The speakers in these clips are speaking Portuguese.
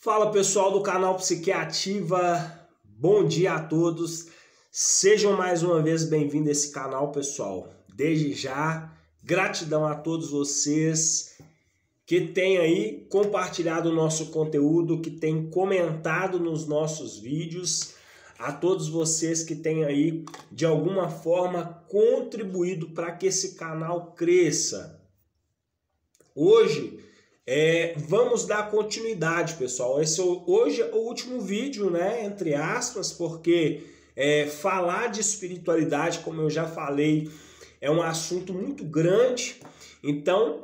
Fala pessoal do canal Psiquiativa, bom dia a todos, sejam mais uma vez bem-vindos a esse canal pessoal. Desde já, gratidão a todos vocês que têm aí compartilhado o nosso conteúdo, que têm comentado nos nossos vídeos, a todos vocês que têm aí de alguma forma contribuído para que esse canal cresça. Hoje vamos dar continuidade, pessoal. Hoje é o último vídeo, né? Entre aspas, porque falar de espiritualidade, como eu já falei, é um assunto muito grande. Então,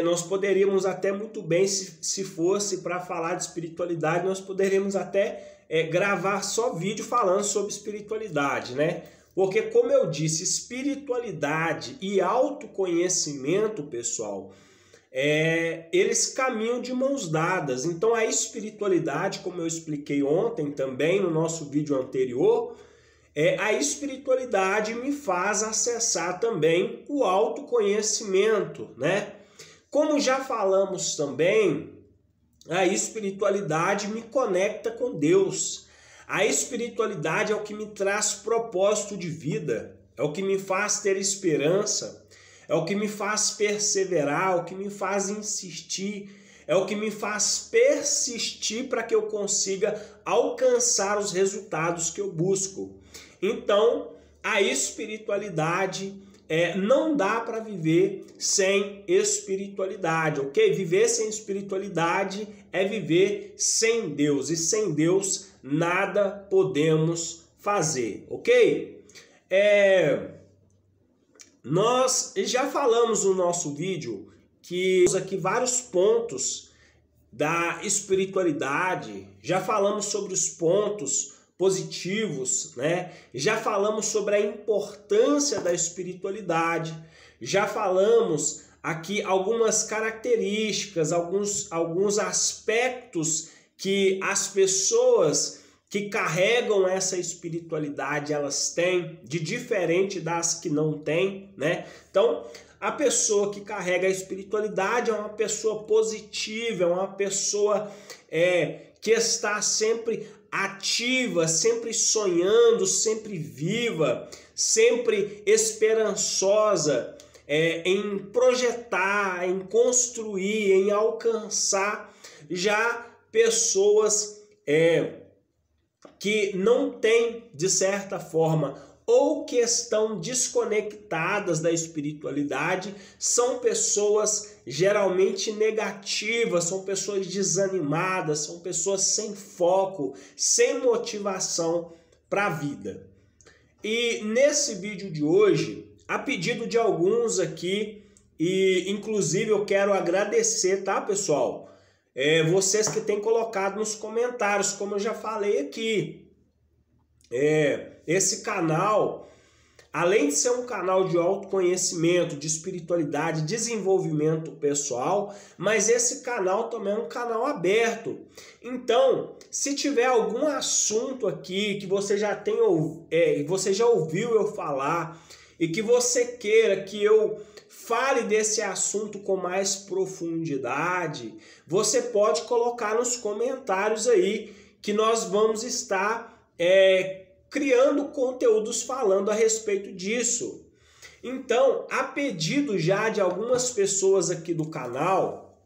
nós poderíamos até muito bem, se fosse para falar de espiritualidade, nós poderíamos até gravar só vídeo falando sobre espiritualidade, né? Porque, como eu disse, espiritualidade e autoconhecimento, pessoal, eles caminham de mãos dadas. Então a espiritualidade, como eu expliquei ontem também no nosso vídeo anterior, a espiritualidade me faz acessar também o autoconhecimento, né? Como já falamos também, a espiritualidade me conecta com Deus. A espiritualidade é o que me traz propósito de vida, é o que me faz ter esperança, é o que me faz perseverar, é o que me faz insistir, é o que me faz persistir para que eu consiga alcançar os resultados que eu busco. Então, a espiritualidade não dá para viver sem espiritualidade, ok? Viver sem espiritualidade é viver sem Deus, e sem Deus nada podemos fazer, ok? Nós já falamos no nosso vídeo que aqui vários pontos da espiritualidade, já falamos sobre os pontos positivos, né? Já falamos sobre a importância da espiritualidade, já falamos aqui algumas características, alguns aspectos que as pessoas que carregam essa espiritualidade, elas têm, de diferente das que não têm, né? Então, a pessoa que carrega a espiritualidade é uma pessoa positiva, é uma pessoa que está sempre ativa, sempre sonhando, sempre viva, sempre esperançosa em projetar, em construir, em alcançar. Já pessoas que não têm, de certa forma, ou que estão desconectadas da espiritualidade, são pessoas geralmente negativas, são pessoas desanimadas, são pessoas sem foco, sem motivação para a vida. E nesse vídeo de hoje, a pedido de alguns aqui, e inclusive eu quero agradecer, tá, pessoal? Vocês que têm colocado nos comentários, como eu já falei aqui, esse canal, além de ser um canal de autoconhecimento, de espiritualidade, desenvolvimento pessoal, mas esse canal também é um canal aberto. Então, se tiver algum assunto aqui que você já você já ouviu eu falar e que você queira que eu fale desse assunto com mais profundidade, você pode colocar nos comentários aí que nós vamos estar criando conteúdos falando a respeito disso. Então, a pedido já de algumas pessoas aqui do canal,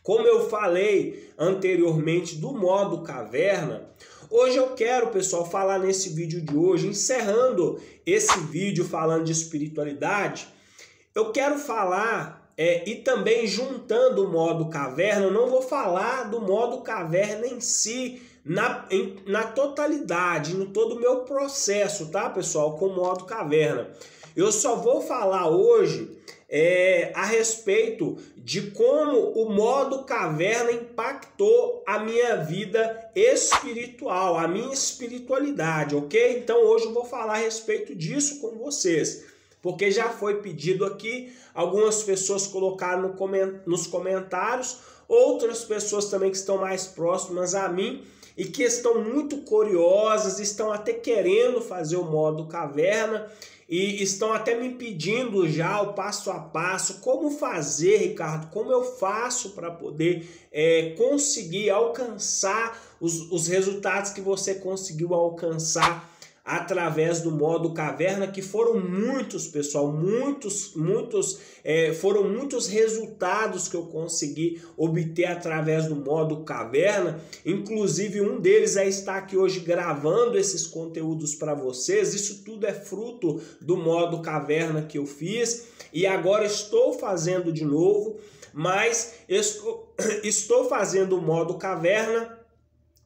como eu falei anteriormente do modo caverna, hoje eu quero, pessoal, falar nesse vídeo de hoje, encerrando esse vídeo falando de espiritualidade, eu quero falar, e também juntando o modo caverna, eu não vou falar do modo caverna em si, na totalidade, no todo o meu processo, tá, pessoal, com o modo caverna. Eu só vou falar hoje a respeito de como o modo caverna impactou a minha vida espiritual, a minha espiritualidade, ok? Então hoje eu vou falar a respeito disso com vocês, porque já foi pedido aqui, algumas pessoas colocaram nos comentários, outras pessoas também que estão mais próximas a mim e que estão muito curiosas, estão até querendo fazer o modo caverna, e estão até me pedindo já o passo a passo, como fazer, Ricardo, como eu faço para poder conseguir alcançar os resultados que você conseguiu alcançar através do modo caverna, que foram muitos, pessoal, foram muitos resultados que eu consegui obter através do modo caverna. Inclusive um deles é estar aqui hoje gravando esses conteúdos para vocês. Isso tudo é fruto do modo caverna que eu fiz e agora estou fazendo de novo, mas estou fazendo o modo caverna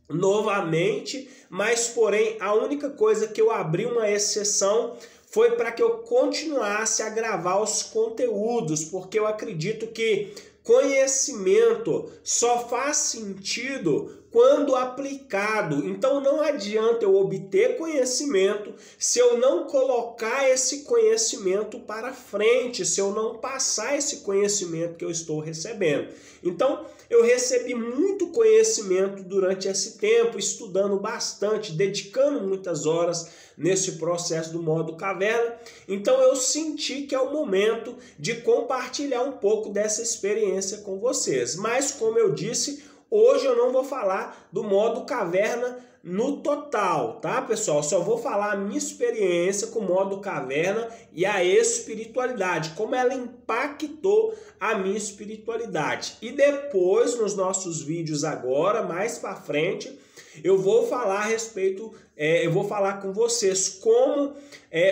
novamente, mas porém a única coisa que eu abri uma exceção foi para que eu continuasse a gravar os conteúdos, porque eu acredito que conhecimento só faz sentido quando aplicado. Então não adianta eu obter conhecimento se eu não colocar esse conhecimento para frente, se eu não passar esse conhecimento que eu estou recebendo. Então eu recebi muito conhecimento durante esse tempo, estudando bastante, dedicando muitas horas nesse processo do modo caverna. Então eu senti que é o momento de compartilhar um pouco dessa experiência com vocês. Mas como eu disse, hoje eu não vou falar do modo caverna no total, tá, pessoal? Só vou falar a minha experiência com o modo caverna e a espiritualidade, como ela impactou a minha espiritualidade. E depois, nos nossos vídeos agora, mais para frente, eu vou falar a respeito, eu vou falar com vocês como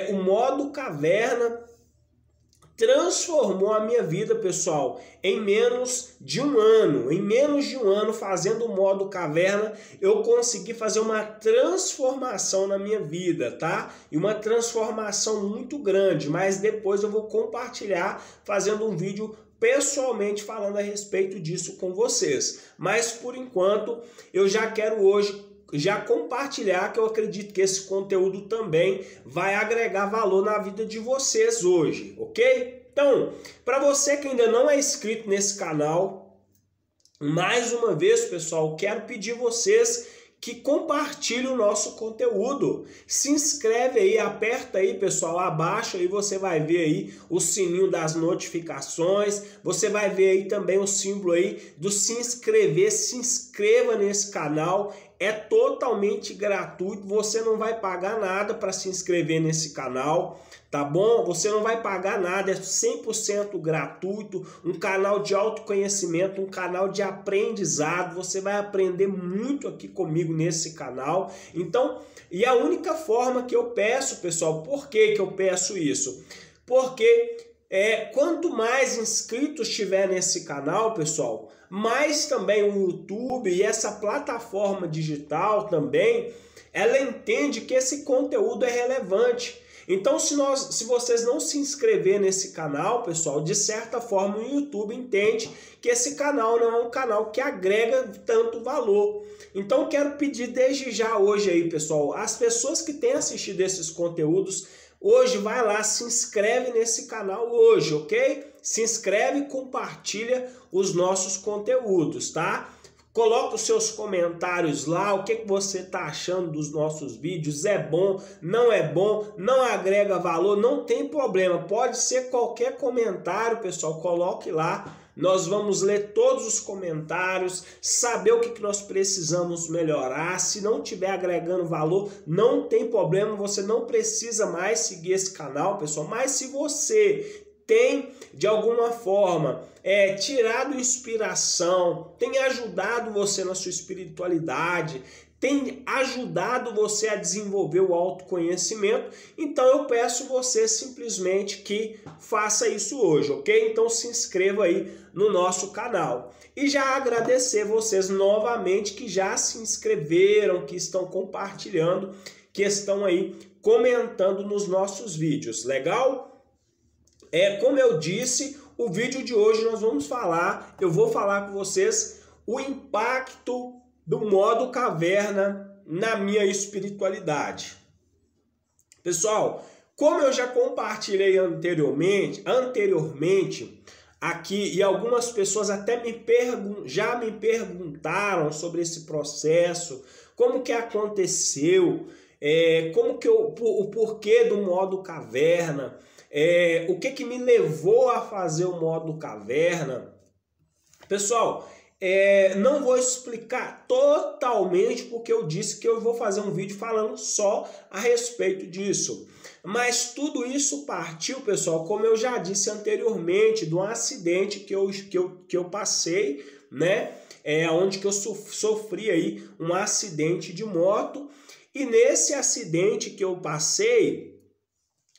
o modo caverna transformou a minha vida, pessoal, em menos de um ano. Em menos de um ano, fazendo o modo caverna, eu consegui fazer uma transformação na minha vida, tá? E uma transformação muito grande, mas depois eu vou compartilhar fazendo um vídeo pessoalmente falando a respeito disso com vocês. Mas por enquanto, eu já quero hoje compartilhar, que eu acredito que esse conteúdo também vai agregar valor na vida de vocês hoje, ok? Então, para você que ainda não é inscrito nesse canal, mais uma vez, pessoal, quero pedir vocês que compartilhem o nosso conteúdo. Se inscreve aí, aperta aí, pessoal, abaixo aí você vai ver aí o sininho das notificações, você vai ver aí também o símbolo aí do se inscrever. Se inscreva nesse canal. É totalmente gratuito, você não vai pagar nada para se inscrever nesse canal, tá bom? Você não vai pagar nada, é 100% gratuito, um canal de autoconhecimento, um canal de aprendizado, você vai aprender muito aqui comigo nesse canal. Então, e a única forma que eu peço, pessoal, por que eu peço isso? Porque quanto mais inscritos tiver nesse canal, pessoal, mais também o YouTube e essa plataforma digital também, ela entende que esse conteúdo é relevante. Então, se vocês não se inscrever nesse canal, pessoal, de certa forma o YouTube entende que esse canal não é um canal que agrega tanto valor. Então, quero pedir desde já hoje aí, pessoal, as pessoas que têm assistido esses conteúdos, hoje vai lá, se inscreve nesse canal hoje, ok? Se inscreve e compartilha os nossos conteúdos, tá? Coloca os seus comentários lá, o que você está achando dos nossos vídeos, é bom, não agrega valor, não tem problema, pode ser qualquer comentário, pessoal, coloque lá. Nós vamos ler todos os comentários, saber o que nós precisamos melhorar. Se não estiver agregando valor, não tem problema, você não precisa mais seguir esse canal, pessoal. Mas se você tem, de alguma forma, tirado inspiração, tem ajudado você na sua espiritualidade, tem ajudado você a desenvolver o autoconhecimento, então eu peço você simplesmente que faça isso hoje, ok? Então se inscreva aí no nosso canal. E já agradecer vocês novamente que já se inscreveram, que estão compartilhando, que estão aí comentando nos nossos vídeos, legal? Como eu disse, o vídeo de hoje eu vou falar com vocês o impacto do modo caverna na minha espiritualidade. Pessoal, como eu já compartilhei anteriormente aqui, e algumas pessoas até já me perguntaram sobre esse processo, como que aconteceu, o porquê do modo caverna, o que me levou a fazer o modo caverna. Pessoal, não vou explicar totalmente porque eu disse que eu vou fazer um vídeo falando só a respeito disso. Mas tudo isso partiu, pessoal, como eu já disse anteriormente, de um acidente que eu passei, né? Onde que eu sofri aí um acidente de moto. E nesse acidente que eu passei,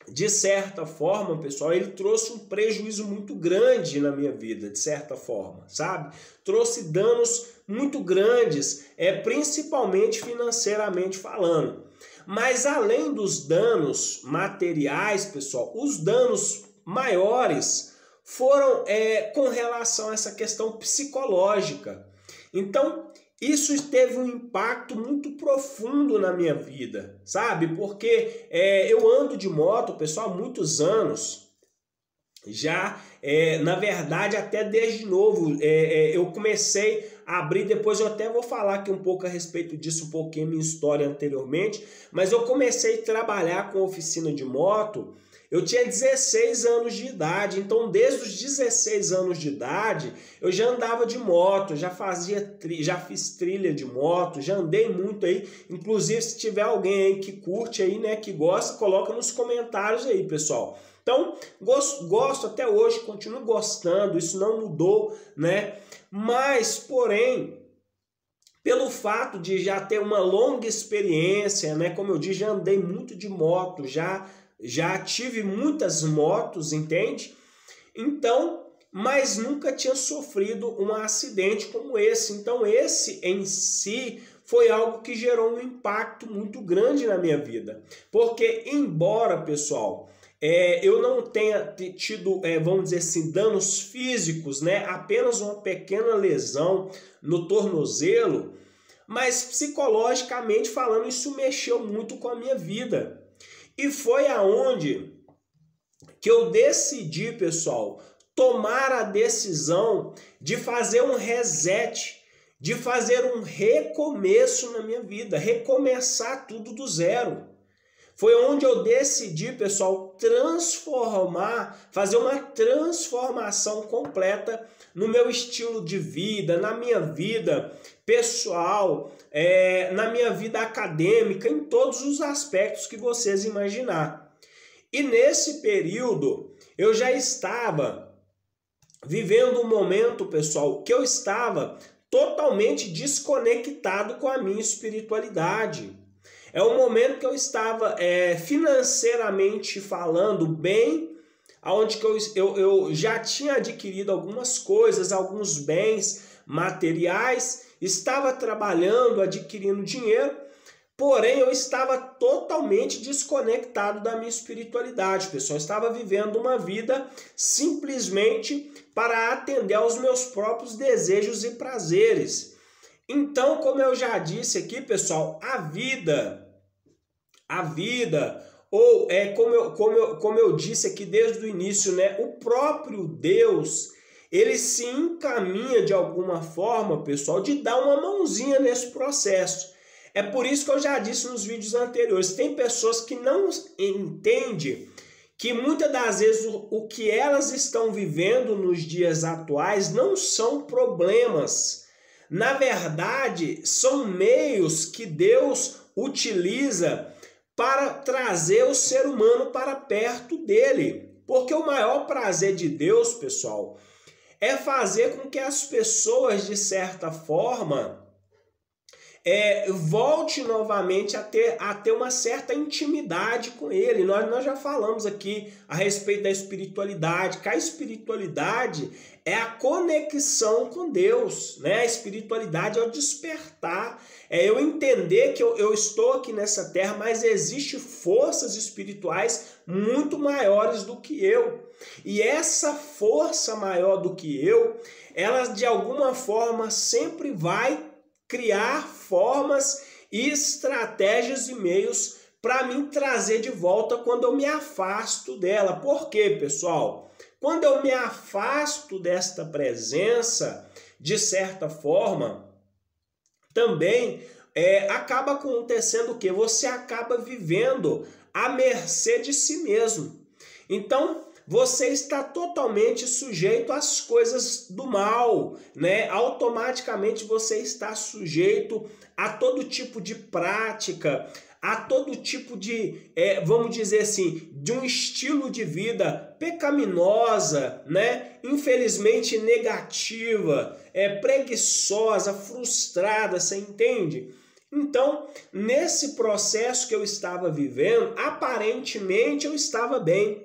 de certa forma, pessoal, ele trouxe um prejuízo muito grande na minha vida, de certa forma, sabe? Trouxe danos muito grandes, principalmente financeiramente falando. Mas além dos danos materiais, pessoal, os danos maiores foram com relação a essa questão psicológica. Então, isso teve um impacto muito profundo na minha vida, sabe? Porque eu ando de moto, pessoal, há muitos anos. Já, na verdade, até desde novo, eu comecei a abrir, depois eu até vou falar aqui um pouco a respeito disso, um pouquinho minha história anteriormente, mas eu comecei a trabalhar com oficina de moto, eu tinha 16 anos de idade, então desde os 16 anos de idade eu já andava de moto, já fiz trilha de moto, já andei muito aí, inclusive se tiver alguém aí que curte aí, né, que gosta, coloca nos comentários aí, pessoal. Então, gosto até hoje, continuo gostando, isso não mudou, né? Mas, porém, pelo fato de já ter uma longa experiência, né? Como eu disse, já andei muito de moto, já tive muitas motos, entende? Então, mas nunca tinha sofrido um acidente como esse. Então, esse em si foi algo que gerou um impacto muito grande na minha vida. Porque, embora, pessoal, eu não tenha tido, vamos dizer assim, danos físicos, né? Apenas uma pequena lesão no tornozelo, mas psicologicamente falando, isso mexeu muito com a minha vida. E foi aonde que eu decidi, pessoal, tomar a decisão de fazer um reset, de fazer um recomeço na minha vida, recomeçar tudo do zero. Foi onde eu decidi, pessoal, fazer uma transformação completa no meu estilo de vida, na minha vida pessoal, na minha vida acadêmica, em todos os aspectos que vocês imaginar. E nesse período, eu já estava vivendo um momento, pessoal, que eu estava totalmente desconectado com a minha espiritualidade. É um momento que eu estava financeiramente falando bem, onde que eu já tinha adquirido algumas coisas, alguns bens materiais, estava trabalhando, adquirindo dinheiro, porém eu estava totalmente desconectado da minha espiritualidade, pessoal. Eu estava vivendo uma vida simplesmente para atender aos meus próprios desejos e prazeres. Então, como eu já disse aqui, pessoal, a vida, ou como eu disse aqui desde o início, né, o próprio Deus, ele se encaminha de alguma forma, pessoal, de dar uma mãozinha nesse processo. É por isso que eu já disse nos vídeos anteriores, tem pessoas que não entendem que muitas das vezes o que elas estão vivendo nos dias atuais não são problemas. Na verdade, são meios que Deus utiliza para trazer o ser humano para perto dele. Porque o maior prazer de Deus, pessoal, é fazer com que as pessoas, de certa forma, volte novamente a ter uma certa intimidade com ele. Nós já falamos aqui a respeito da espiritualidade, que a espiritualidade é a conexão com Deus, né? A espiritualidade é o despertar, é eu entender que eu estou aqui nessa terra, mas existem forças espirituais muito maiores do que eu. E essa força maior do que eu, ela de alguma forma sempre vai criar formas e estratégias e meios para me trazer de volta quando eu me afasto dela. Por quê, pessoal? Quando eu me afasto desta presença, de certa forma, também acaba acontecendo o quê? Você acaba vivendo à mercê de si mesmo. Então, você está totalmente sujeito às coisas do mal, né? Automaticamente você está sujeito a todo tipo de prática, a todo tipo de, vamos dizer assim, de um estilo de vida pecaminosa, né? Infelizmente negativa, preguiçosa, frustrada, você entende? Então, nesse processo que eu estava vivendo, aparentemente eu estava bem,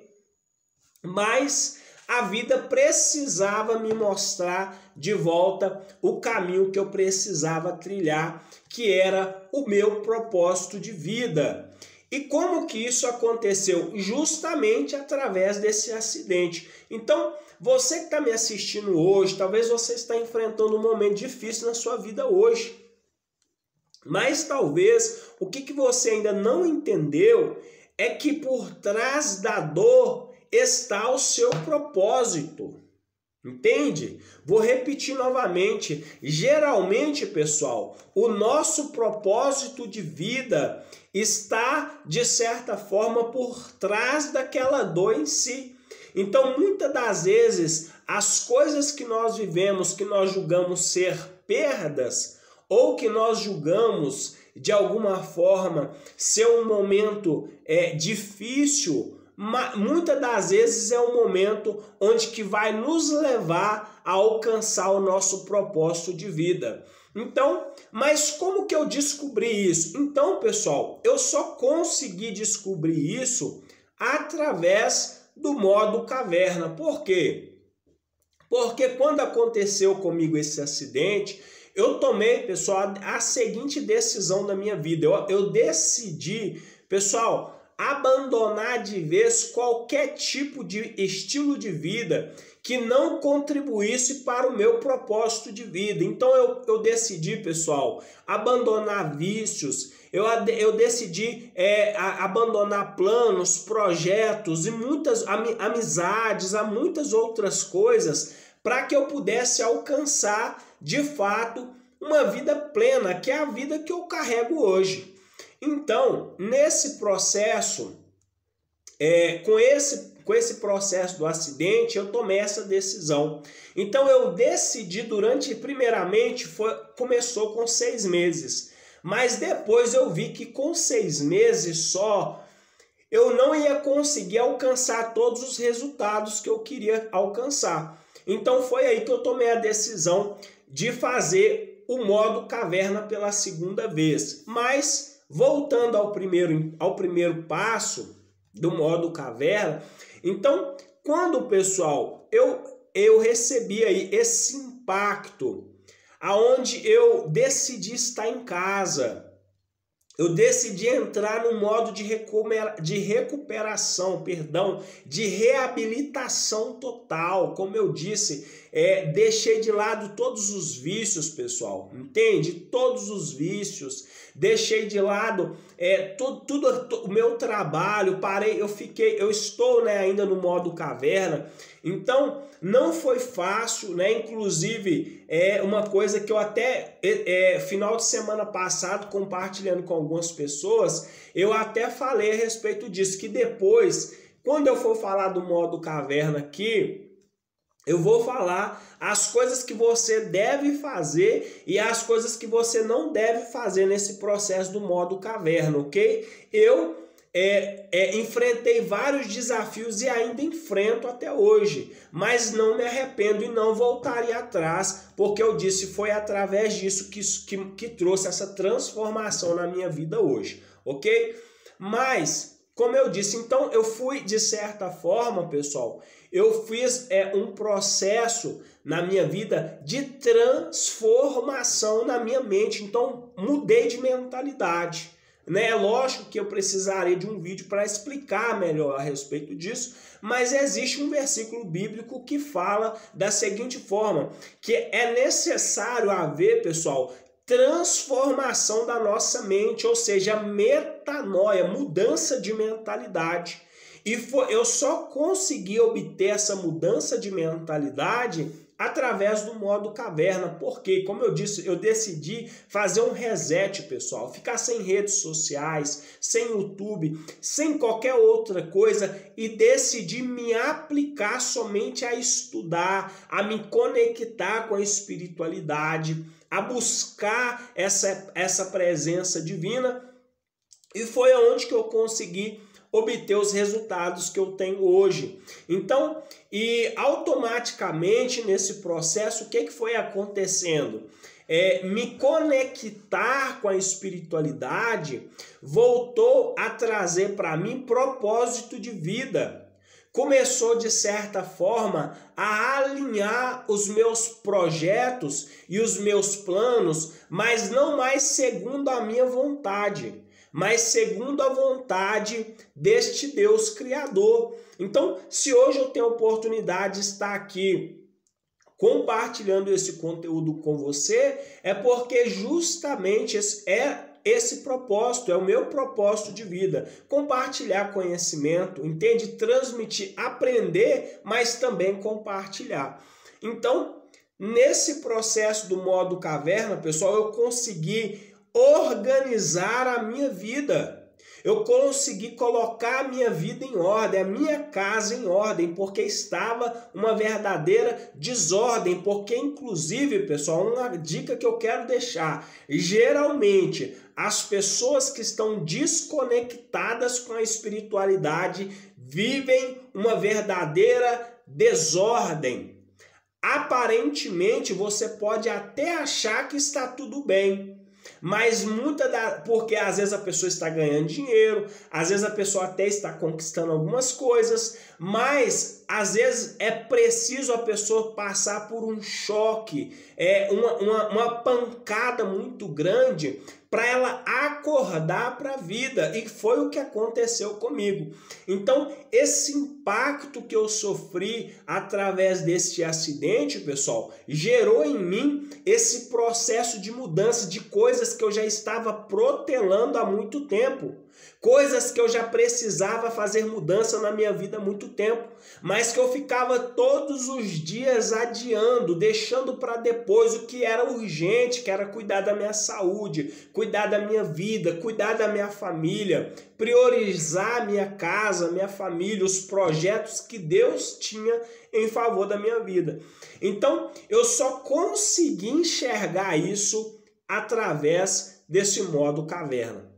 mas a vida precisava me mostrar de volta o caminho que eu precisava trilhar, que era o meu propósito de vida. E como que isso aconteceu? Justamente através desse acidente. Então, você que está me assistindo hoje, talvez você está enfrentando um momento difícil na sua vida hoje. Mas talvez o que você ainda não entendeu é que por trás da dor está o seu propósito. Entende? Vou repetir novamente. Geralmente, pessoal, o nosso propósito de vida está, de certa forma, por trás daquela dor em si. Então, muitas das vezes, as coisas que nós vivemos, que nós julgamos ser perdas, ou que nós julgamos, de alguma forma, ser um momento difícil, muitas das vezes é um momento onde que vai nos levar a alcançar o nosso propósito de vida. Então, mas como que eu descobri isso? Então, pessoal, eu só consegui descobrir isso através do modo caverna. Por quê? Porque quando aconteceu comigo esse acidente, eu tomei, pessoal, a seguinte decisão da minha vida. Eu decidi, pessoal, abandonar de vez qualquer tipo de estilo de vida que não contribuísse para o meu propósito de vida. Então eu decidi, pessoal, abandonar vícios, eu decidi abandonar planos, projetos e muitas amizades, há muitas outras coisas para que eu pudesse alcançar, de fato, uma vida plena, que é a vida que eu carrego hoje. Então, nesse processo, com esse processo do acidente, eu tomei essa decisão. Então, eu decidi primeiramente, começou com 6 meses. Mas depois eu vi que com 6 meses só, eu não ia conseguir alcançar todos os resultados que eu queria alcançar. Então, foi aí que eu tomei a decisão de fazer o modo caverna pela segunda vez. Mas, voltando ao primeiro passo do modo caverna, então, quando, pessoal, eu recebi aí esse impacto, aonde eu decidi estar em casa, eu decidi entrar no modo de recuperação, de reabilitação total. Como eu disse, deixei de lado todos os vícios, pessoal, entende? Todos os vícios, deixei de lado o meu trabalho, eu estou, né, ainda no modo caverna. Então, não foi fácil, né? Inclusive, uma coisa que eu até, final de semana passado, compartilhando com algumas pessoas, eu até falei a respeito disso, que depois, quando eu for falar do modo caverna aqui, eu vou falar as coisas que você deve fazer e as coisas que você não deve fazer nesse processo do modo caverna, ok? Eu enfrentei vários desafios e ainda enfrento até hoje, mas não me arrependo e não voltaria atrás, porque eu disse, foi através disso que trouxe essa transformação na minha vida hoje, ok? Mas, como eu disse, então eu fui, de certa forma, pessoal, eu fiz um processo na minha vida de transformação na minha mente, então mudei de mentalidade. É lógico que eu precisaria de um vídeo para explicar melhor a respeito disso, mas existe um versículo bíblico que fala da seguinte forma, que é necessário haver, pessoal, transformação da nossa mente, ou seja, metanoia, mudança de mentalidade. E eu só consegui obter essa mudança de mentalidade através do modo caverna, porque, como eu disse, eu decidi fazer um reset, pessoal, ficar sem redes sociais, sem YouTube, sem qualquer outra coisa e decidi me aplicar somente a estudar, a me conectar com a espiritualidade, a buscar essa presença divina, e foi onde que eu consegui obter os resultados que eu tenho hoje. Então, e automaticamente nesse processo, o que foi acontecendo? Me conectar com a espiritualidade voltou a trazer para mim propósito de vida. Começou, de certa forma, a alinhar os meus projetos e os meus planos, mas não mais segundo a minha vontade, mas segundo a vontade deste Deus Criador. Então, se hoje eu tenho a oportunidade de estar aqui compartilhando esse conteúdo com você, é porque justamente esse propósito, é o meu propósito de vida. Compartilhar conhecimento, entende? Transmitir, aprender, mas também compartilhar. Então, nesse processo do modo caverna, pessoal, eu consegui organizar a minha vida. Eu consegui colocar a minha vida em ordem, a minha casa em ordem, porque estava uma verdadeira desordem, porque inclusive, pessoal, uma dica que eu quero deixar, geralmente as pessoas que estão desconectadas com a espiritualidade vivem uma verdadeira desordem. Aparentemente, você pode até achar que está tudo bem, mas porque às vezes a pessoa está ganhando dinheiro, às vezes a pessoa até está conquistando algumas coisas, mas às vezes é preciso a pessoa passar por um choque, uma pancada muito grande para ela acordar para a vida, e foi o que aconteceu comigo. Então, esse impacto que eu sofri através deste acidente, pessoal, gerou em mim esse processo de mudança de coisas que eu já estava protelando há muito tempo. Coisas que eu já precisava fazer mudança na minha vida há muito tempo, mas que eu ficava todos os dias adiando, deixando para depois o que era urgente, que era cuidar da minha saúde, cuidar da minha vida, cuidar da minha família, priorizar a minha casa, minha família, os projetos que Deus tinha em favor da minha vida. Então, eu só consegui enxergar isso através desse modo caverna.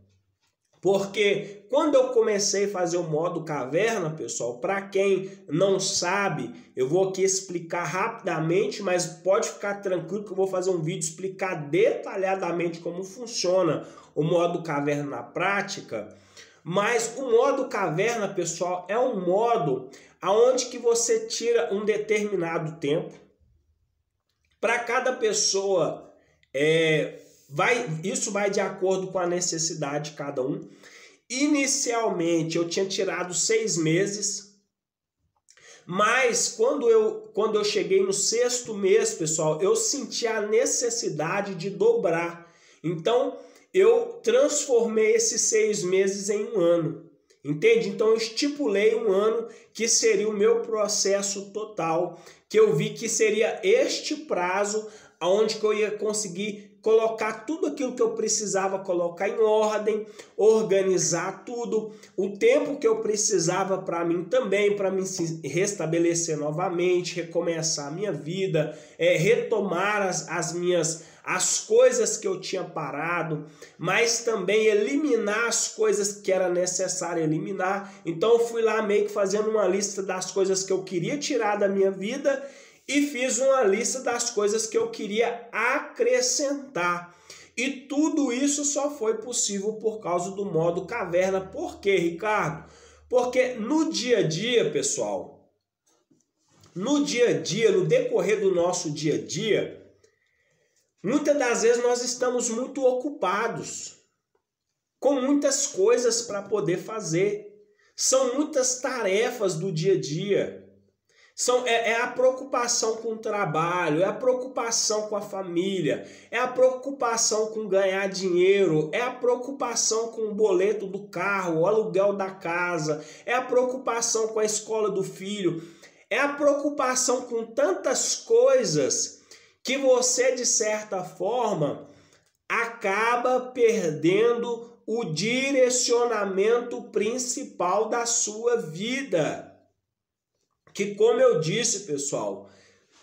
Porque quando eu comecei a fazer o modo caverna, pessoal, para quem não sabe, eu vou aqui explicar rapidamente, mas pode ficar tranquilo que eu vou fazer um vídeo explicar detalhadamente como funciona o modo caverna na prática. Mas o modo caverna, pessoal, é um modo onde que você tira um determinado tempo. Para cada pessoa, isso vai de acordo com a necessidade de cada um. Inicialmente eu tinha tirado 6 meses, mas quando eu cheguei no 6º mês, pessoal, eu senti a necessidade de dobrar. Então eu transformei esses 6 meses em 1 ano. Entende? Então eu estipulei 1 ano que seria o meu processo total, que eu vi que seria este prazo onde que eu ia conseguir colocar tudo aquilo que eu precisava colocar em ordem, organizar tudo, o tempo que eu precisava para mim também, para me restabelecer novamente, recomeçar a minha vida, retomar as coisas que eu tinha parado, mas também eliminar as coisas que era necessário eliminar. Então eu fui lá meio que fazendo uma lista das coisas que eu queria tirar da minha vida e fiz uma lista das coisas que eu queria acrescentar. E tudo isso só foi possível por causa do modo caverna. Por quê, Ricardo? Porque no dia a dia, pessoal, no dia a dia, no decorrer do nosso dia a dia, muitas das vezes nós estamos muito ocupados, com muitas coisas para poder fazer. São muitas tarefas do dia a dia. É a preocupação com o trabalho, é a preocupação com a família, é a preocupação com ganhar dinheiro, é a preocupação com o boleto do carro, o aluguel da casa, é a preocupação com a escola do filho, É a preocupação com tantas coisas que você, de certa forma, acaba perdendo o direcionamento principal da sua vida. Que, como eu disse, pessoal,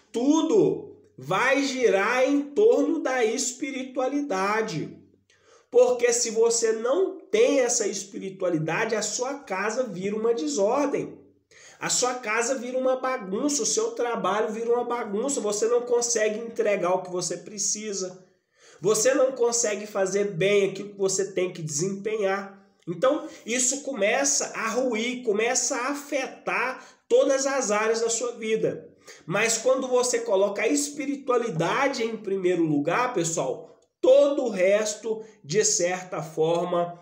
tudo vai girar em torno da espiritualidade. Porque se você não tem essa espiritualidade, a sua casa vira uma desordem. A sua casa vira uma bagunça, o seu trabalho vira uma bagunça, você não consegue entregar o que você precisa. Você não consegue fazer bem aquilo que você tem que desempenhar. Então, isso começa a ruir, começa a afetar todas as áreas da sua vida. Mas quando você coloca a espiritualidade em primeiro lugar, pessoal, todo o resto, de certa forma,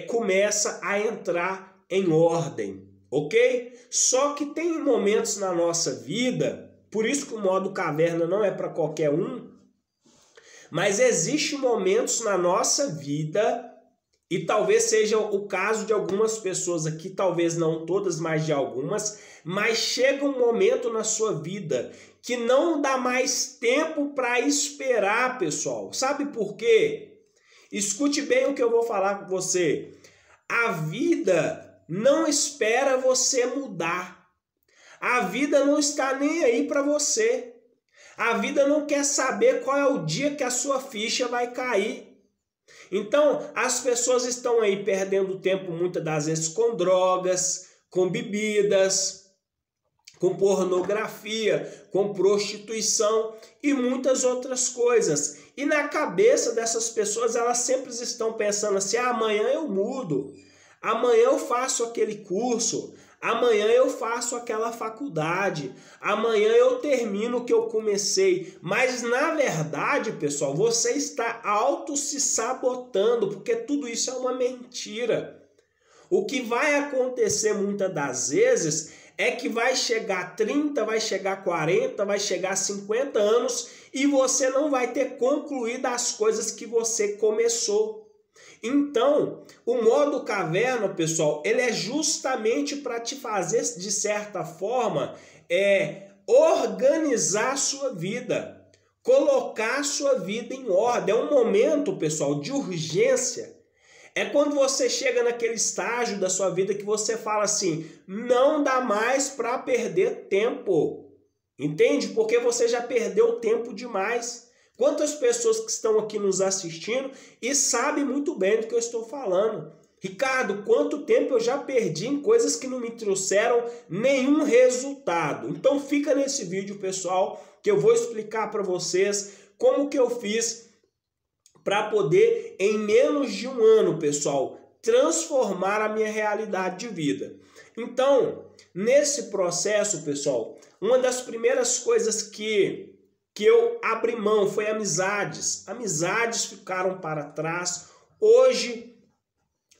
começa a entrar em ordem, ok? Só que tem momentos na nossa vida, por isso que o modo caverna não é para qualquer um, mas existem momentos na nossa vida, e talvez seja o caso de algumas pessoas aqui, talvez não todas, mas de algumas, mas chega um momento na sua vida que não dá mais tempo para esperar, pessoal. Sabe por quê? Escute bem o que eu vou falar com você. A vida não espera você mudar. A vida não está nem aí para você. A vida não quer saber qual é o dia que a sua ficha vai cair. Então, as pessoas estão aí perdendo tempo muitas das vezes com drogas, com bebidas, com pornografia, com prostituição e muitas outras coisas. E na cabeça dessas pessoas, elas sempre estão pensando assim, amanhã eu mudo, amanhã eu faço aquele curso, amanhã eu faço aquela faculdade, amanhã eu termino o que eu comecei. Mas na verdade, pessoal, você está se sabotando, porque tudo isso é uma mentira. O que vai acontecer muitas das vezes é que vai chegar 30, vai chegar 40, vai chegar 50 anos e você não vai ter concluído as coisas que você começou. Então, o modo caverna, pessoal, ele é justamente para te fazer, de certa forma, organizar a sua vida, colocar a sua vida em ordem. É um momento, pessoal, de urgência. É quando você chega naquele estágio da sua vida que você fala assim, não dá mais para perder tempo. Entende? Porque você já perdeu tempo demais. Quantas pessoas que estão aqui nos assistindo e sabem muito bem do que eu estou falando. Ricardo, quanto tempo eu já perdi em coisas que não me trouxeram nenhum resultado. Então fica nesse vídeo, pessoal, que eu vou explicar para vocês como que eu fiz para poder, em menos de um ano, pessoal, transformar a minha realidade de vida. Então, nesse processo, pessoal, uma das primeiras coisas que eu abri mão foi amizades. Amizades ficaram para trás. Hoje,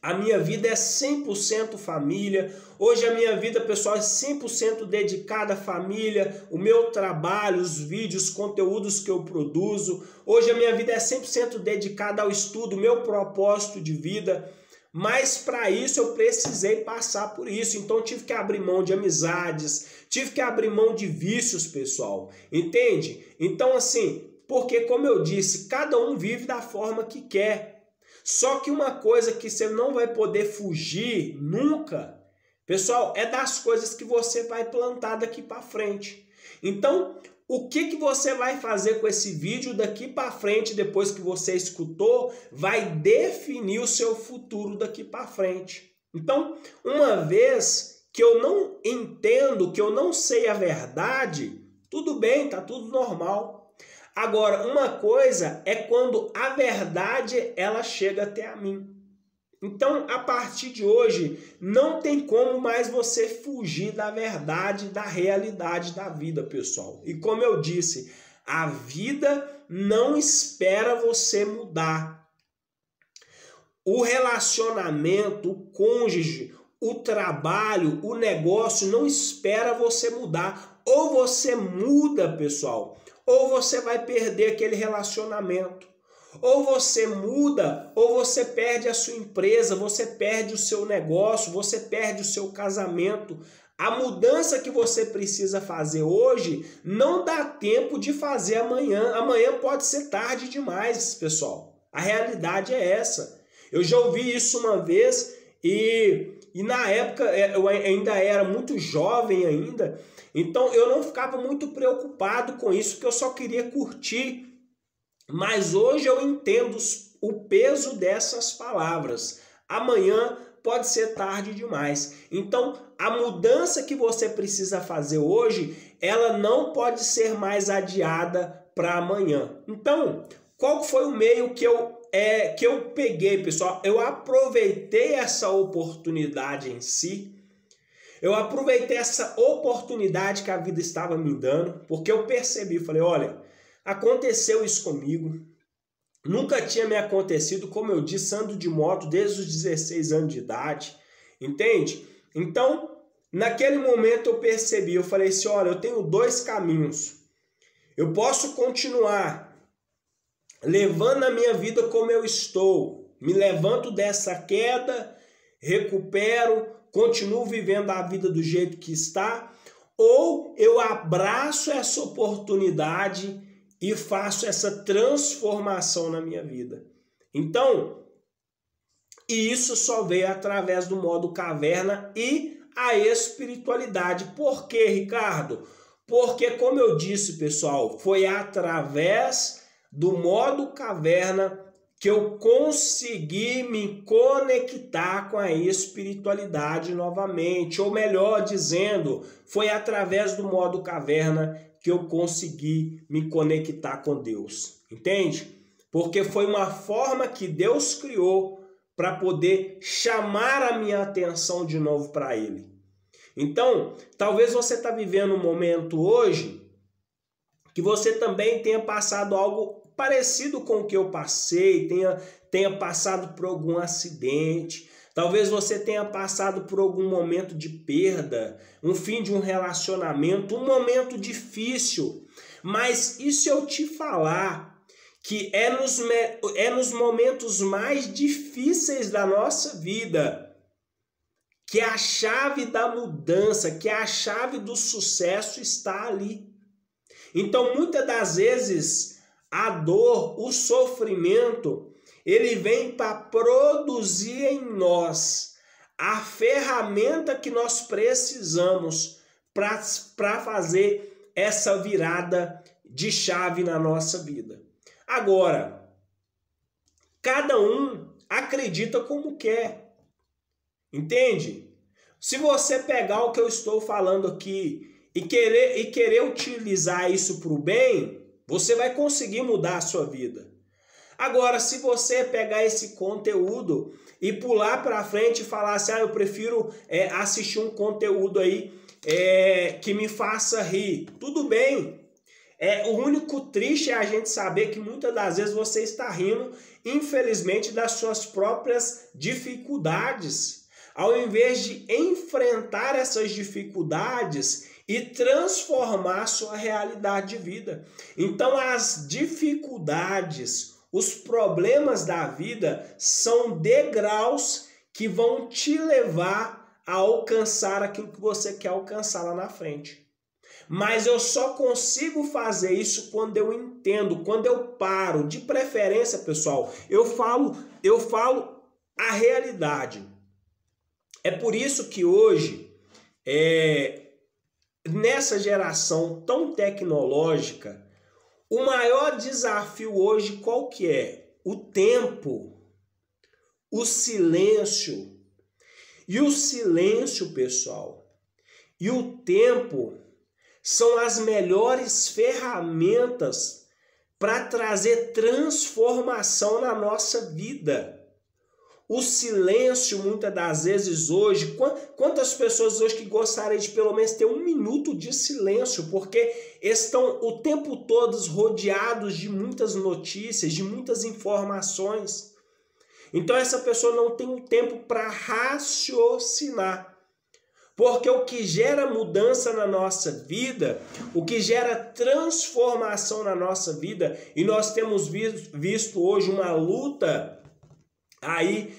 a minha vida é 100% família. Hoje a minha vida, pessoal, é 100% dedicada à família, o meu trabalho, os vídeos, os conteúdos que eu produzo. Hoje a minha vida é 100% dedicada ao estudo, o meu propósito de vida. Mas para isso eu precisei passar por isso. Então tive que abrir mão de amizades, tive que abrir mão de vícios, pessoal. Entende? Então assim, porque como eu disse, cada um vive da forma que quer. Só que uma coisa que você não vai poder fugir nunca, pessoal, é das coisas que você vai plantar daqui para frente. Então, o que você vai fazer com esse vídeo daqui para frente, depois que você escutou, vai definir o seu futuro daqui para frente. Então, uma vez que eu não entendo, que eu não sei a verdade, tudo bem, tá tudo normal. Agora, uma coisa é quando a verdade ela chega até a mim. Então, a partir de hoje, não tem como mais você fugir da verdade, da realidade da vida, pessoal. E como eu disse, a vida não espera você mudar. O relacionamento, o cônjuge, o trabalho, o negócio não espera você mudar. Ou você muda, pessoal, ou você vai perder aquele relacionamento. Ou você muda, ou você perde a sua empresa, você perde o seu negócio, você perde o seu casamento. A mudança que você precisa fazer hoje não dá tempo de fazer amanhã. Amanhã pode ser tarde demais, pessoal. A realidade é essa. Eu já ouvi isso uma vez e na época eu ainda era muito jovem ainda, então eu não ficava muito preocupado com isso, porque eu só queria curtir. Mas hoje eu entendo o peso dessas palavras. Amanhã pode ser tarde demais. Então, a mudança que você precisa fazer hoje, ela não pode ser mais adiada para amanhã. Então, qual foi o meio que eu peguei, pessoal? Eu aproveitei essa oportunidade em si. Eu aproveitei essa oportunidade que a vida estava me dando, porque eu percebi, falei, olha, aconteceu isso comigo. Nunca tinha me acontecido, como eu disse, ando de moto desde os 16 anos de idade, entende? Então, naquele momento eu percebi, eu falei assim, olha, eu tenho dois caminhos. Eu posso continuar levando a minha vida como eu estou, me levanto dessa queda, recupero, continuo vivendo a vida do jeito que está, ou eu abraço essa oportunidade e faço essa transformação na minha vida. Então, e isso só veio através do modo caverna e a espiritualidade. Por quê, Ricardo? Porque, como eu disse, pessoal, foi através do modo caverna que eu consegui me conectar com a espiritualidade novamente. Ou melhor dizendo, foi através do modo caverna que eu consegui me conectar com Deus, entende? Porque foi uma forma que Deus criou para poder chamar a minha atenção de novo para Ele. Então, talvez você está vivendo um momento hoje que você também tenha passado algo parecido com o que eu passei, tenha passado por algum acidente. Talvez você tenha passado por algum momento de perda, um fim de um relacionamento, um momento difícil. Mas e se eu te falar que é nos momentos mais difíceis da nossa vida que a chave da mudança, que a chave do sucesso está ali. Então, muitas das vezes, a dor, o sofrimento, ele vem para produzir em nós a ferramenta que nós precisamos para fazer essa virada de chave na nossa vida. Agora, cada um acredita como quer, entende? Se você pegar o que eu estou falando aqui e querer utilizar isso para o bem, você vai conseguir mudar a sua vida. Agora, se você pegar esse conteúdo e pular para frente e falar assim, eu prefiro assistir um conteúdo aí que me faça rir, tudo bem. O único triste é a gente saber que muitas das vezes você está rindo, infelizmente, das suas próprias dificuldades. Ao invés de enfrentar essas dificuldades e transformar a sua realidade de vida. Então, as dificuldades, os problemas da vida são degraus que vão te levar a alcançar aquilo que você quer alcançar lá na frente. Mas eu só consigo fazer isso quando eu entendo, quando eu paro. De preferência, pessoal, eu falo a realidade. É por isso que hoje, nessa geração tão tecnológica, o maior desafio hoje qual que é? O tempo, o silêncio. E o silêncio, pessoal, e o tempo são as melhores ferramentas para trazer transformação na nossa vida. O silêncio, muitas das vezes hoje, quantas pessoas hoje que gostariam de pelo menos ter 1 minuto de silêncio, porque estão o tempo todo rodeados de muitas notícias, de muitas informações. Então essa pessoa não tem um tempo para raciocinar. Porque o que gera mudança na nossa vida, o que gera transformação na nossa vida, e nós temos visto hoje uma luta aí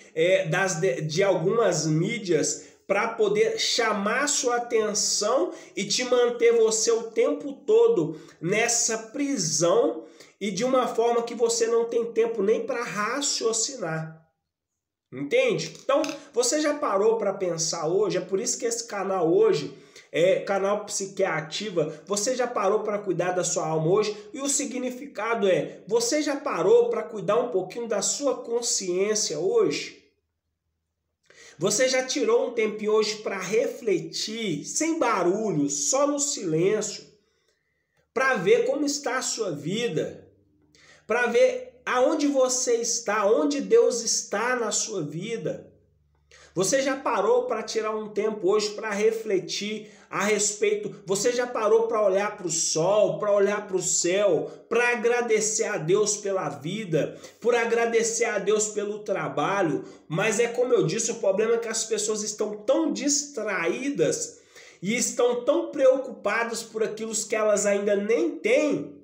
de algumas mídias para poder chamar sua atenção e te manter você o tempo todo nessa prisão e de uma forma que você não tem tempo nem para raciocinar. Entende? Então, você já parou para pensar hoje? É por isso que esse canal hoje é canal Psique Ativa. Você já parou para cuidar da sua alma hoje? E o significado é, você já parou para cuidar um pouquinho da sua consciência hoje? Você já tirou um tempinho hoje para refletir, sem barulho, só no silêncio, para ver como está a sua vida, para ver aonde você está, onde Deus está na sua vida? Você já parou para tirar um tempo hoje para refletir a respeito? Você já parou para olhar para o sol, para olhar para o céu, para agradecer a Deus pela vida, por agradecer a Deus pelo trabalho? Mas é como eu disse, o problema é que as pessoas estão tão distraídas e estão tão preocupadas por aquilo que elas ainda nem têm,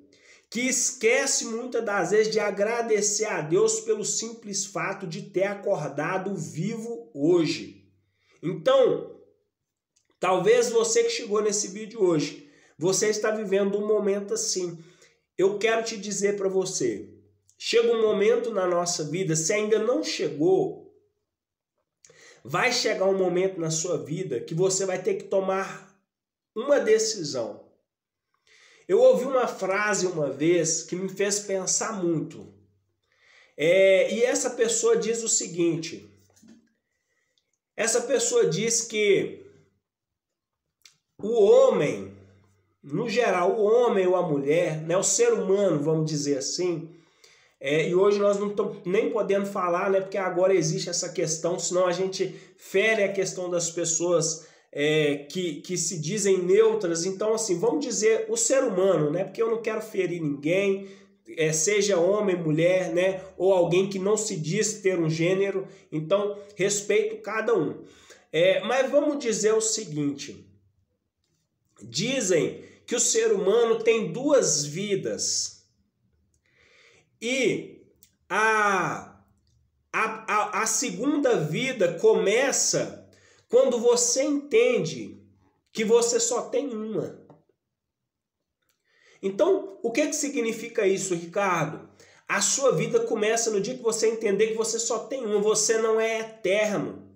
que esquece muitas das vezes de agradecer a Deus pelo simples fato de ter acordado vivo hoje. Então, talvez você que chegou nesse vídeo hoje, você está vivendo um momento assim. Eu quero te dizer para você, chega um momento na nossa vida, se ainda não chegou, vai chegar um momento na sua vida que você vai ter que tomar uma decisão. Eu ouvi uma frase uma vez que me fez pensar muito. E essa pessoa diz o seguinte. Essa pessoa diz que o homem, no geral, o homem ou a mulher, né, o ser humano, vamos dizer assim, e hoje nós não estamos nem podendo falar, né, porque agora existe essa questão, senão a gente fere a questão das pessoas que se dizem neutras. Então, assim, vamos dizer o ser humano, né? Porque eu não quero ferir ninguém, seja homem, mulher, né? Ou alguém que não se diz ter um gênero. Então, respeito cada um. Mas vamos dizer o seguinte. Dizem que o ser humano tem duas vidas. E a segunda vida começa quando você entende que você só tem uma. Então, o que significa isso, Ricardo? A sua vida começa no dia que você entender que você só tem uma, você não é eterno.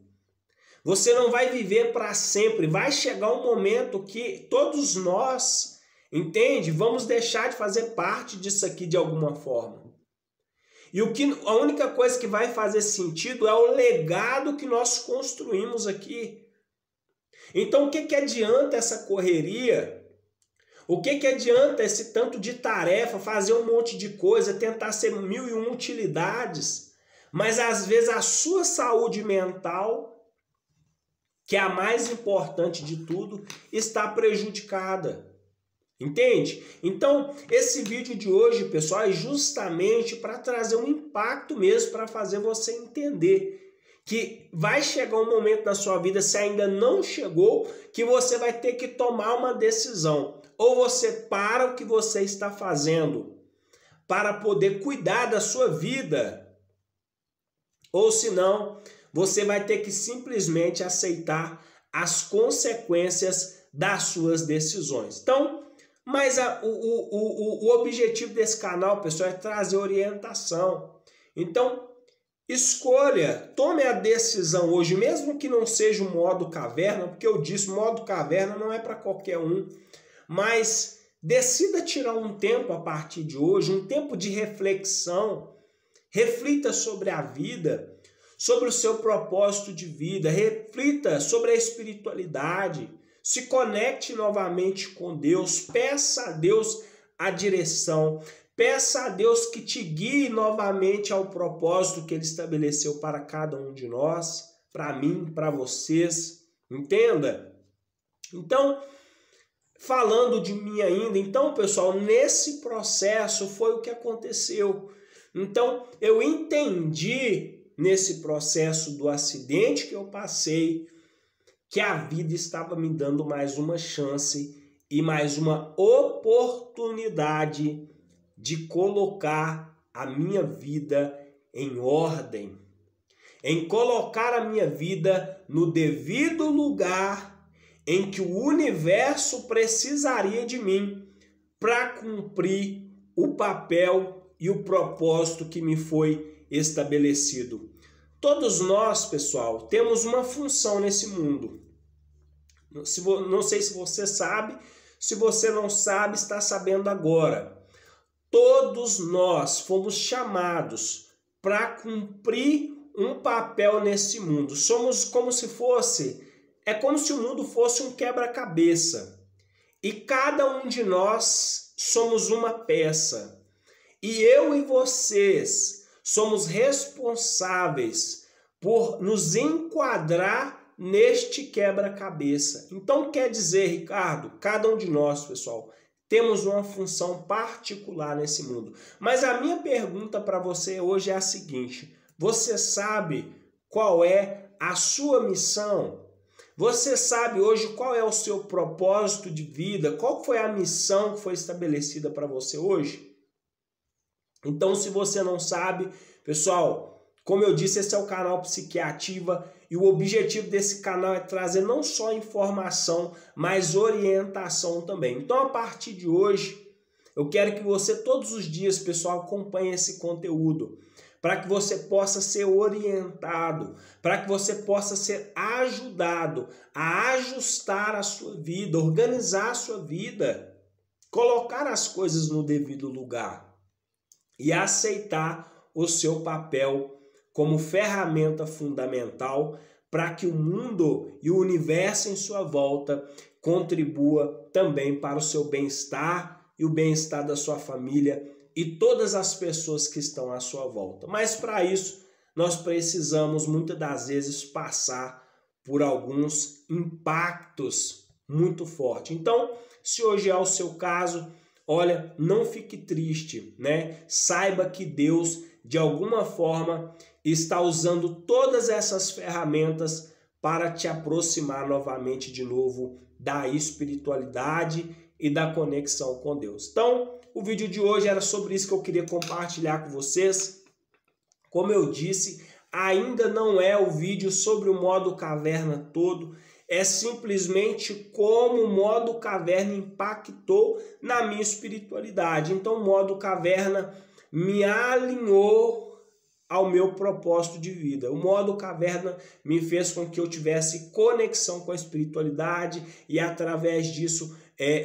Você não vai viver para sempre. Vai chegar um momento que todos nós, entende? Vamos deixar de fazer parte disso aqui de alguma forma. E a única coisa que vai fazer sentido é o legado que nós construímos aqui. Então, o que adianta essa correria? O que adianta esse tanto de tarefa, fazer um monte de coisa, tentar ser 1001 utilidades, mas às vezes a sua saúde mental, que é a mais importante de tudo, está prejudicada. Entende? Então, esse vídeo de hoje, pessoal, é justamente para trazer um impacto mesmo, para fazer você entender que vai chegar um momento na sua vida, se ainda não chegou, que você vai ter que tomar uma decisão. Ou você para o que você está fazendo para poder cuidar da sua vida, ou senão, você vai ter que simplesmente aceitar as consequências das suas decisões. Então, mas o objetivo desse canal, pessoal, é trazer orientação. Então, escolha, tome a decisão hoje, mesmo que não seja o modo caverna, porque eu disse, o modo caverna não é para qualquer um, mas decida tirar um tempo a partir de hoje, um tempo de reflexão, reflita sobre a vida, sobre o seu propósito de vida, reflita sobre a espiritualidade, se conecte novamente com Deus, peça a Deus a direção, peça a Deus que te guie novamente ao propósito que Ele estabeleceu para cada um de nós, para mim, para vocês, entenda? Então, falando de mim ainda, então, pessoal, nesse processo foi o que aconteceu. Então, eu entendi nesse processo do acidente que eu passei, que a vida estava me dando mais uma chance e mais uma oportunidade de colocar a minha vida em ordem. em colocar a minha vida no devido lugar em que o universo precisaria de mim para cumprir o papel e o propósito que me foi estabelecido. Todos nós, pessoal, temos uma função nesse mundo. Não sei se você sabe, se você não sabe, está sabendo agora. Todos nós fomos chamados para cumprir um papel nesse mundo. Somos como se fosse, é como se o mundo fosse um quebra-cabeça. E cada um de nós somos uma peça. E eu e vocês somos responsáveis por nos enquadrar neste quebra-cabeça. Então quer dizer, Ricardo, cada um de nós, pessoal, temos uma função particular nesse mundo. Mas a minha pergunta para você hoje é a seguinte: você sabe qual é a sua missão? Você sabe hoje qual é o seu propósito de vida? Qual foi a missão que foi estabelecida para você hoje? Então, se você não sabe, pessoal, como eu disse, esse é o canal Psiquiativa e o objetivo desse canal é trazer não só informação, mas orientação também. Então, a partir de hoje, eu quero que você todos os dias, pessoal, acompanhe esse conteúdo, para que você possa ser orientado, para que você possa ser ajudado a ajustar a sua vida, organizar a sua vida, colocar as coisas no devido lugar e aceitar o seu papel como ferramenta fundamental para que o mundo e o universo em sua volta contribua também para o seu bem-estar e o bem-estar da sua família e todas as pessoas que estão à sua volta. Mas para isso, nós precisamos muitas das vezes passar por alguns impactos muito fortes. Então, se hoje é o seu caso, olha, não fique triste, né? Saiba que Deus, de alguma forma, está usando todas essas ferramentas para te aproximar novamente de novo da espiritualidade e da conexão com Deus. Então, o vídeo de hoje era sobre isso que eu queria compartilhar com vocês. Como eu disse, ainda não é o vídeo sobre o modo caverna todo, é simplesmente como o modo caverna impactou na minha espiritualidade. Então, o modo caverna me alinhou ao meu propósito de vida. O modo caverna me fez com que eu tivesse conexão com a espiritualidade e através disso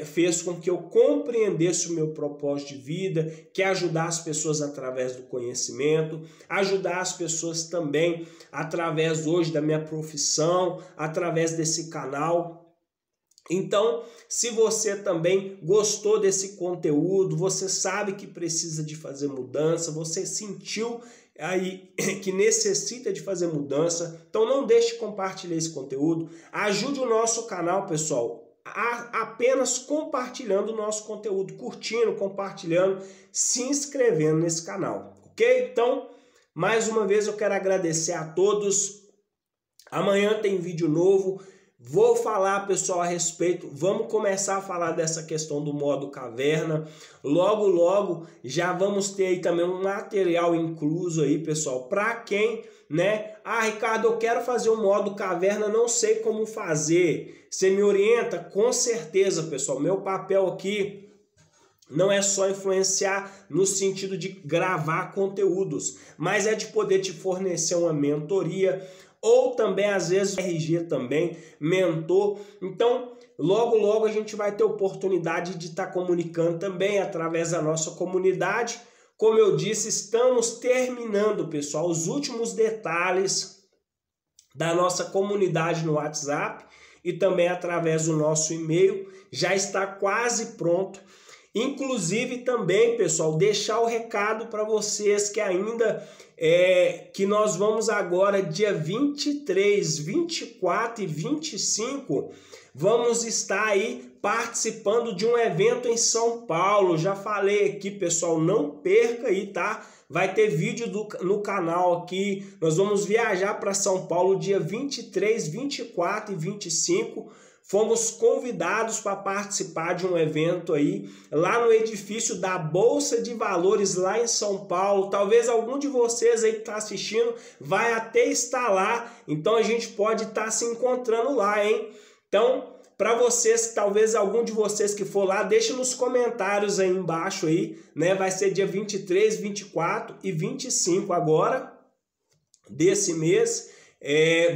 fez com que eu compreendesse o meu propósito de vida, que é ajudar as pessoas através do conhecimento, ajudar as pessoas também através hoje da minha profissão, através desse canal. Então, se você também gostou desse conteúdo, você sabe que precisa de fazer mudança, você sentiu aí que necessita de fazer mudança, então não deixe de compartilhar esse conteúdo, ajude o nosso canal, pessoal, apenas compartilhando o nosso conteúdo, curtindo, compartilhando, se inscrevendo nesse canal, ok? Então, mais uma vez eu quero agradecer a todos. Amanhã tem vídeo novo. Vou falar, pessoal, a respeito, vamos começar a falar dessa questão do modo caverna. Logo, logo, já vamos ter aí também um material incluso aí, pessoal, para quem, né? Ah, Ricardo, eu quero fazer o modo caverna, não sei como fazer. Você me orienta? Com certeza, pessoal. Meu papel aqui não é só influenciar no sentido de gravar conteúdos, mas é de poder te fornecer uma mentoria, ou também, às vezes, RG também, mentor. Então, logo, logo a gente vai ter oportunidade de estar comunicando também através da nossa comunidade. Como eu disse, estamos terminando, pessoal, os últimos detalhes da nossa comunidade no WhatsApp e também através do nosso e-mail. Já está quase pronto. Inclusive também, pessoal, deixar o recado para vocês que ainda que nós vamos agora dia 23, 24 e 25, vamos estar aí participando de um evento em São Paulo. Já falei aqui, pessoal, não perca aí, tá? Vai ter vídeo no canal aqui. Nós vamos viajar para São Paulo dia 23, 24 e 25. fomos convidados para participar de um evento aí, lá no edifício da Bolsa de Valores, lá em São Paulo. Talvez algum de vocês aí que está assistindo vai até estar lá, então a gente pode estar se encontrando lá, hein? Então, para vocês, talvez algum de vocês que for lá, deixe nos comentários aí embaixo aí, né? Vai ser dia 23, 24 e 25 agora, desse mês.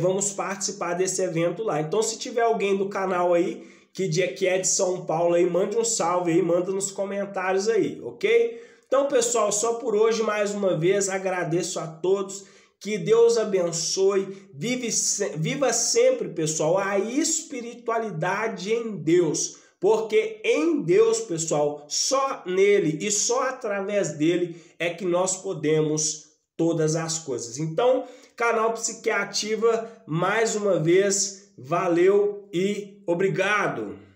Vamos participar desse evento lá. Então, se tiver alguém do canal aí que é de São Paulo aí, mande um salve aí, manda nos comentários aí, ok? Então, pessoal, só por hoje, mais uma vez, agradeço a todos, que Deus abençoe, viva sempre, pessoal, a espiritualidade em Deus, porque em Deus, pessoal, só nele e só através dele é que nós podemos todas as coisas. Então, canal Psique Ativa, mais uma vez, valeu e obrigado!